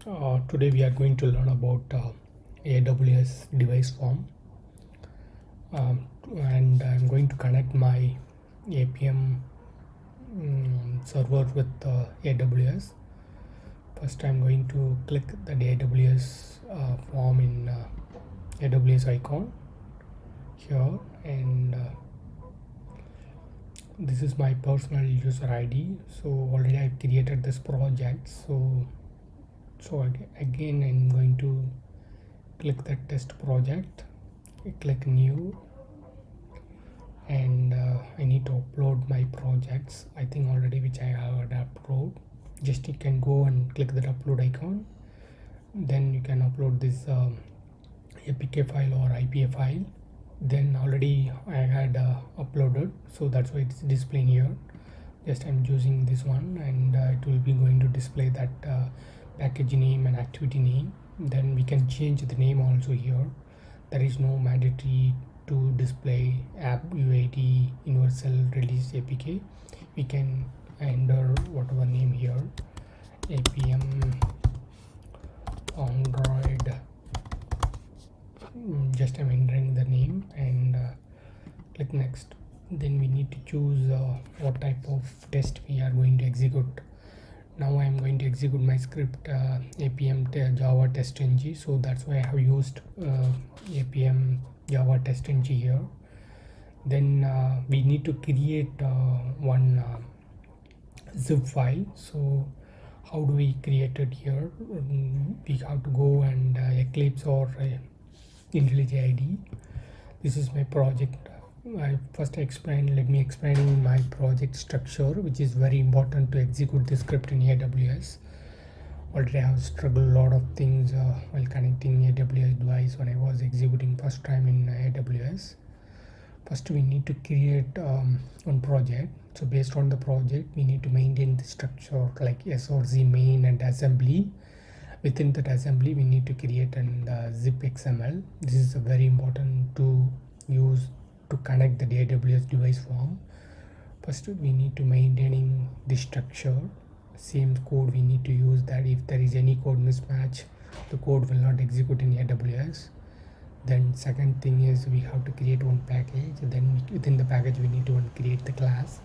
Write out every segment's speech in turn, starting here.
Today we are going to learn about AWS Device Farm, and I'm going to connect my Appium server with AWS. First, I'm going to click the AWS form in AWS icon here, and this is my personal user ID. So already I've created this project. So again, I'm going to click the test project, click new, and I need to upload my projects, I think already, which I have upload. Just you can go and click that upload icon, then you can upload this APK file or IPA file. Then already I had uploaded, so that's why it's displaying here. Just I'm using this one, and it will be going to display that package name and activity name. Then we can change the name also here. There is no mandatory to display app UAT universal release APK. We can enter whatever name here, Appium Android. Just I'm entering the name and click next. Then we need to choose what type of test we are going to execute. Now I am going to execute my script Appium Java test ng, so that's why I have used Appium Java test ng here. Then we need to create one zip file. So how do we create it here? We have to go and Eclipse or IntelliJ IDE. This is my project. Let me explain my project structure, which is very important to execute the script in AWS. Already I have struggled a lot of things while connecting AWS device when I was executing first time in AWS. First we need to create one project. So based on the project, we need to maintain the structure like SRC main and assembly. Within that assembly, we need to create an zip XML. This is very important to use to connect the AWS device farm. First, we need to maintaining the structure. Same code we need to use that. If there is any code mismatch, the code will not execute in AWS. Then second thing is we have to create one package. Then within the package we need to create the class.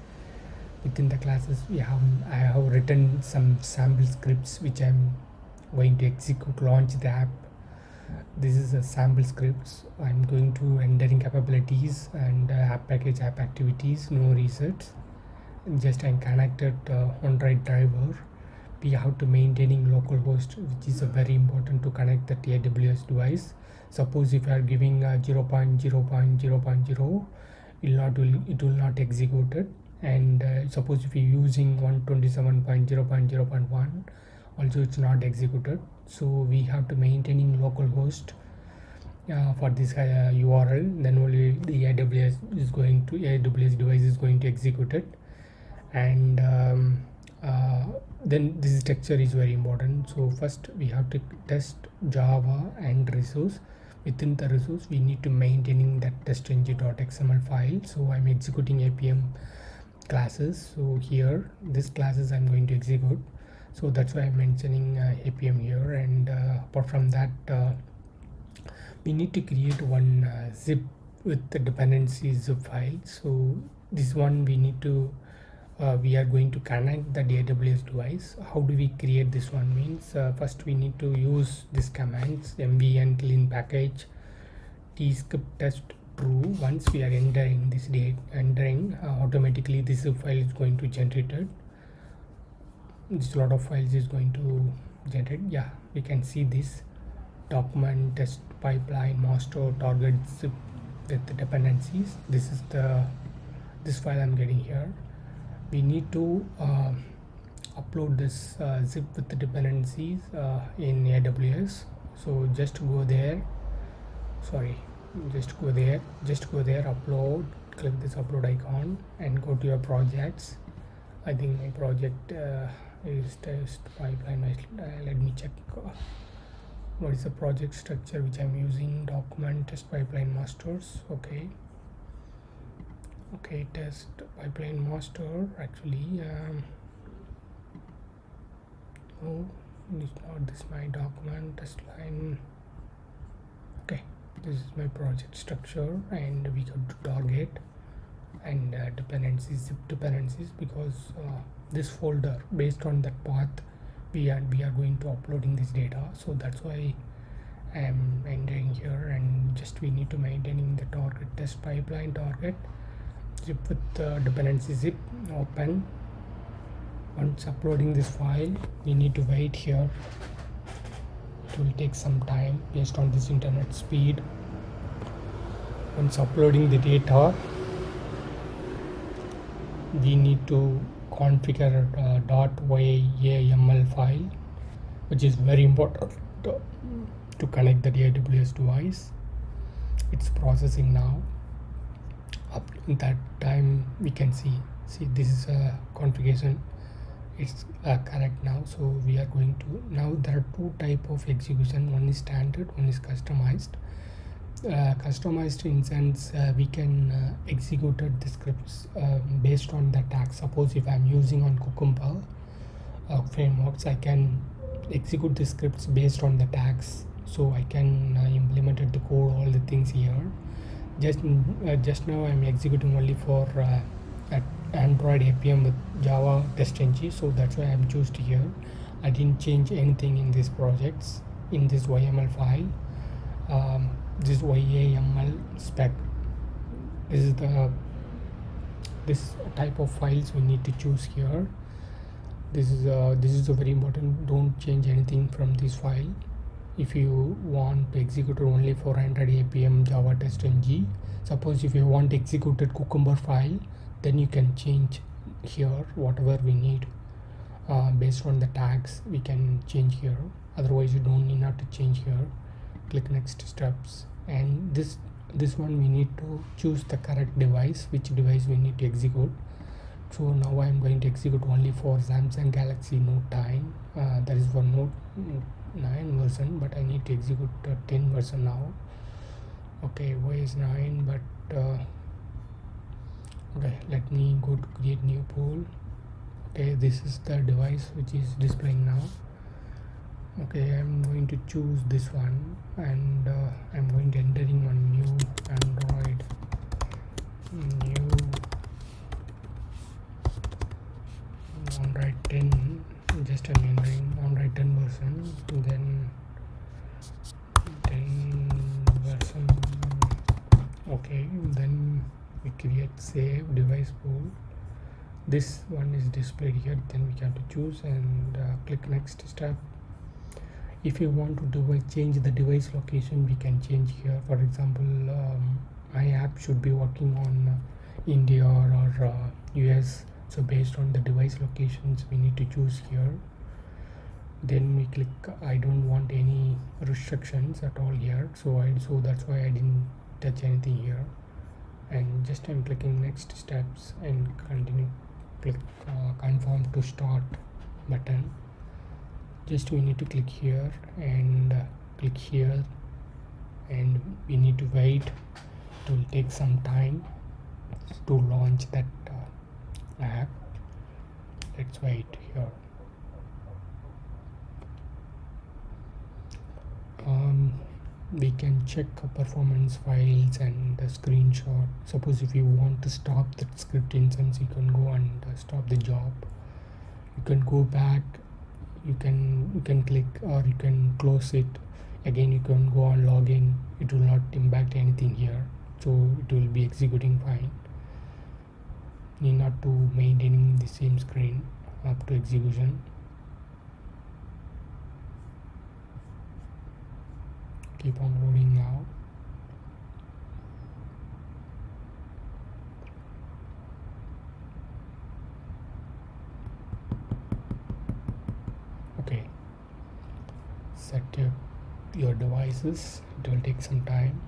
Within the classes I have written some sample scripts which I'm going to execute, launch the app. This is a sample scripts. I'm going to entering capabilities and app package, app activities, no resets. Just I'm connected on-right driver. We have to maintaining localhost, which is very important to connect the AWS device. Suppose if you are giving 0.0.0.0, it will not execute it. And suppose if you're using 127.0.0.1, also it's not executed. So we have to maintaining localhost for this URL. Then only the AWS device is going to execute it. And then this structure is very important. So first we have to test Java and resource. Within the resource we need to maintaining that testng.xml file. So I'm executing Appium classes. So here this classes I'm going to execute. So that's why I'm mentioning Appium here. And apart from that, we need to create one zip with the dependency zip file. So this one we need to we are going to connect the AWS device. How do we create this one? Means first we need to use this commands mvn clean package tscript test true. Once we are entering this automatically this zip file is going to generate it. This lot of files is going to generate. Yeah, we can see this document test pipeline master target zip with the dependencies. This is this file I'm getting here. We need to upload this zip with the dependencies in AWS. So just go there, upload, click this upload icon and go to your projects. I think my project is test pipeline. Let me check what is the project structure which I'm using. Document test pipeline masters. Okay, test pipeline master. Actually oh, This not this my document test line. Okay, this is my project structure, and we go to target and dependencies, zip dependencies, because this folder based on that path we are going to uploading this data. So that's why I am entering here, and just we need to maintaining the target test pipeline target zip with dependency zip open. Once uploading this file, we need to wait here. It will take some time based on this internet speed. Once uploading the data, we need to configure .yaml file, which is very important to connect the AWS device. It's processing now. Up in that time, we can see this is a configuration. It's correct now. So we are going to, now there are two type of execution. One is standard, one is customized. Customized in sense we can execute the scripts based on the tag. Suppose if I'm using on Cucumber frameworks, I can execute the scripts based on the tags. So I can implement the code, all the things here. Just now I'm executing only for Android Appium with Java test-ng, so that's why I'm choosed here. I didn't change anything in these projects in this YML file. This YAML spec, this type of files we need to choose here. This is a very important. Don't change anything from this file. If you want to execute only for Android Appium Java test-ng, suppose if you want executed Cucumber file, then you can change here whatever we need based on the tags. We can change here. Otherwise, you don't need not to change here. Click next steps, and this one we need to choose the correct device, which device we need to execute. So now I am going to execute only for Samsung Galaxy Note 9. That is for Note 9 version, but I need to execute 10 version now. Okay, why is 9? But okay, let me go to create new pool. Okay, this is the device which is displaying now. Okay, I'm going to choose this one, and I'm going to entering one new Android new Android 10. Just I'm entering Android 10 version, then 10 version. Okay, then we create save device pool. This one is displayed here. Then we have to choose and click next step. If you want to change the device location, we can change here. For example, my app should be working on India or US. So based on the device locations, we need to choose here. Then we click. I don't want any restrictions at all here. So that's why I didn't touch anything here. And just I'm clicking next steps and continue. Click confirm to start button. Just we need to click here and click here, and we need to wait. It will take some time to launch that app. Let's wait here. We can check performance files and the screenshot. Suppose if you want to stop that script instance, you can go and stop the job. You can go back. You can click, or you can close it. Again, you can go and log in. It will not impact anything here, so it will be executing fine. Need not to maintaining the same screen up to execution. Keep on loading now. Okay, set your devices. It will take some time.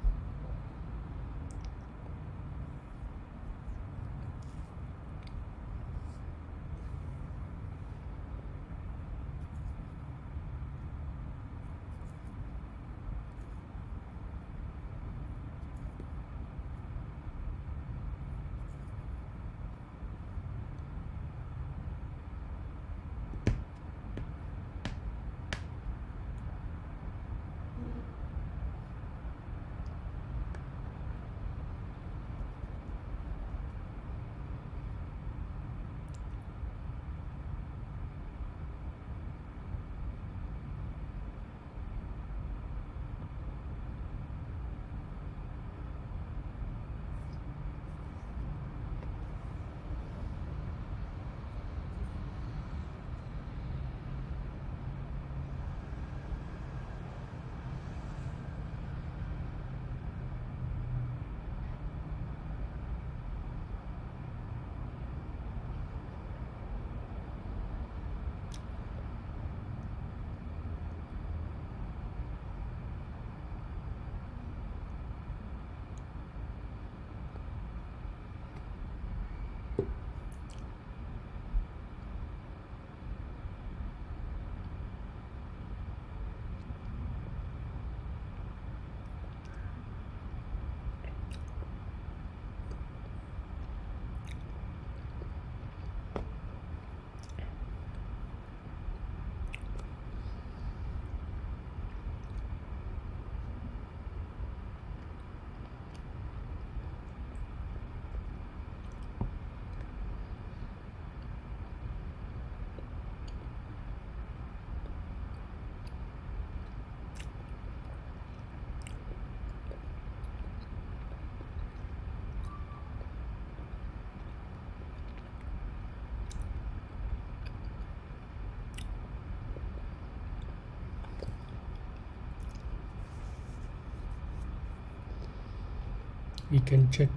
we can check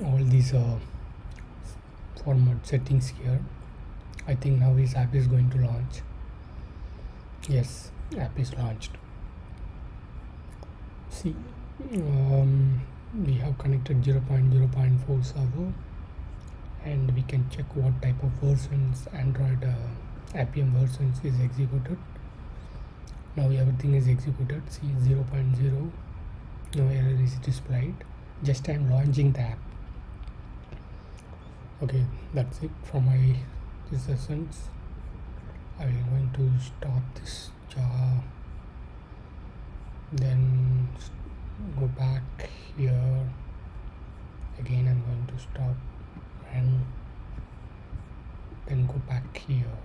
all these format settings here. I think now his app is going to launch. Yes, app is launched. See, we have connected 0.0.4 server, and we can check what type of versions Android Appium versions is executed. Now everything is executed. See 0.0, no error is displayed. Just I am launching the app. Okay, that's it from my sessions. I am going to stop this job, then go back here again. I'm going to stop and then go back here.